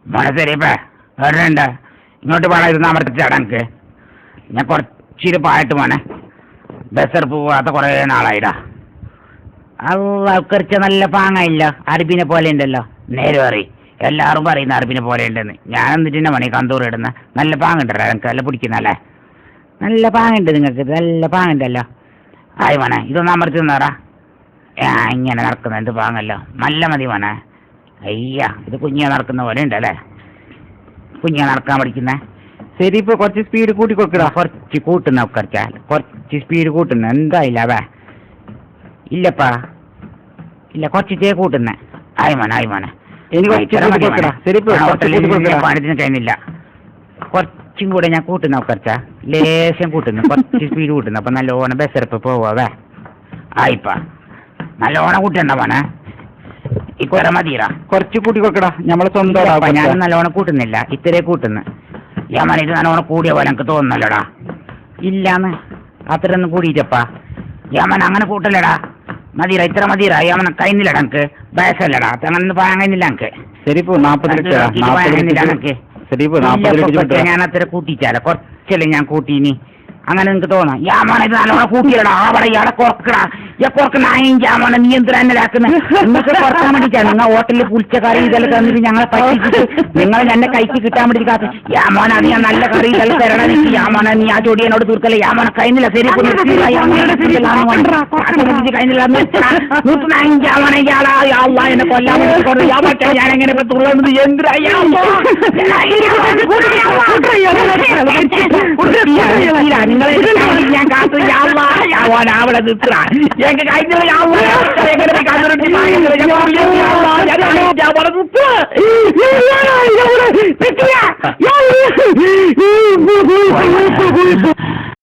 മനസ്സരിപ്പേ എവിടെയുണ്ട്? ഇങ്ങോട്ട് പാടായിരുന്നു അമർത്തിച്ചാടാ എനിക്ക്. ഞാൻ കുറച്ചിരി പായിട്ട് മോനെ. ബസ്സർ പോവാത്ത കുറേ നാളായിടാ. അവക്കറിച്ച നല്ല പാങ്ങയില്ല, അറബിനെ പോലെ ഉണ്ടല്ലോ. നേരെ പറയും, എല്ലാവരും പറയുന്ന അറബിനെ പോലെ ഉണ്ടെന്ന്. ഞാൻ എന്നിട്ട് തന്നെ മണി കന്തൂർ ഇടുന്ന നല്ല പാങ്ങുണ്ടല്ലോ. എനിക്ക് നല്ല പിടിക്കുന്നല്ലേ, നല്ല പാങ്ങുണ്ട് നിങ്ങൾക്ക്, നല്ല പാങ്ങുണ്ടല്ലോ. ആയി മോനെ, ഇതൊന്നും അമർത്തി നിന്നാടാ. ഇങ്ങനെ നടക്കുന്ന എന്ത് പാങ്ങല്ലോ, നല്ല മതി മോനെ. അയ്യ, ഇത് കുഞ്ഞിയെ നടക്കുന്ന പോലെ ഉണ്ടല്ലേ, കുഞ്ഞിയെ നടക്കാൻ പഠിക്കുന്നേ. ശരി, ഇപ്പൊ കുറച്ച് സ്പീഡ് കൂട്ടി കൊടുക്കടാ. കുറച്ച് കൂട്ടുന്ന കുറച്ചാൽ കുറച്ച് സ്പീഡ് കൂട്ടുന്ന എന്തായില്ല അവ. ഇല്ലപ്പാ, ഇല്ല കുറച്ചിട്ടേ കൂട്ടുന്നേ. ആയി മോനെ പണിത്തിന് കഴിയുന്നില്ല. കുറച്ചും കൂടെ ഞാൻ കൂട്ടുന്ന കുറച്ചാ, ലേശം കൂട്ടുന്നു, കുറച്ച് സ്പീഡ് കൂട്ടുന്നു. അപ്പൊ നല്ലോണം ബസ്സെടുപ്പ് പോവാവേ. ആയിപ്പാ, നല്ലോണം കൂട്ടണ്ട മോനെ. ഇത്ര മതിയടാ, കുറച്ച് കൂട്ടി കൊടുക്കടാ. നമ്മളെ സ്വന്തം ഞാൻ നല്ലോണം കൂട്ടുന്നില്ല, ഇത്രേ കൂട്ടുന്നു. യാമന ഇത് നല്ലോണം കൂടിയ പോലെ എനിക്ക് തോന്നുന്നല്ലോടാ. ഇല്ലാന്ന് അത്ര ഒന്നും കൂടിയിട്ടപ്പാ. യാമൻ അങ്ങനെ കൂട്ടല്ലടാ, മതിരാ, ഇത്ര മതിരാ. യാമന കഴിഞ്ഞില്ലടാ എനിക്ക്, വയസ്സല്ലടാ, അങ്ങനെ പാങ്ങുന്നില്ല എനിക്ക്. ശരി, ഞാൻ അത്ര കൂട്ടിച്ചാല കുറച്ചല്ലേ ഞാൻ കൂട്ടീനി. അങ്ങനെ നിനക്ക് തോന്നാം. യാമോനെ ഇത് നല്ലോണം കൂട്ടിയടാ, അവിടെ ഇയാളെ കുറക്കടാ. കുറക്കണ യാമോനെ, നീ എന്തിനാ എന്നലാക്കുന്നത്? നിങ്ങൾക്ക് കുറക്കാൻ വേണ്ടിയിട്ടാണ്. നിങ്ങൾ ഹോട്ടലിൽ പുളിച്ച കറി ഇതെല്ലാം തന്നിട്ട് ഞങ്ങളെ പറ്റിച്ചിട്ട് നിങ്ങൾ എന്നെ കൈക്ക് കിട്ടാൻ വേണ്ടി കാത്ത്. യാമോനെ നീ നല്ല കറി ഇതെല്ലാം തരണം എനിക്ക്. യാമോനെ നീ ആ ജോഡിയോട് തീർക്കല്ലേ. യാമോനെ കഴിഞ്ഞില്ല. ശരി, കഴിഞ്ഞില്ല. യാമോനെ എന്നെ കൊല്ലാൻ ഞാൻ എങ്ങനെ തുള്ളത്? എന്തിനാ ഞാൻ കാത്തു അവിടെ നിൽക്കുക. ഞങ്ങൾക്ക് കഴിഞ്ഞ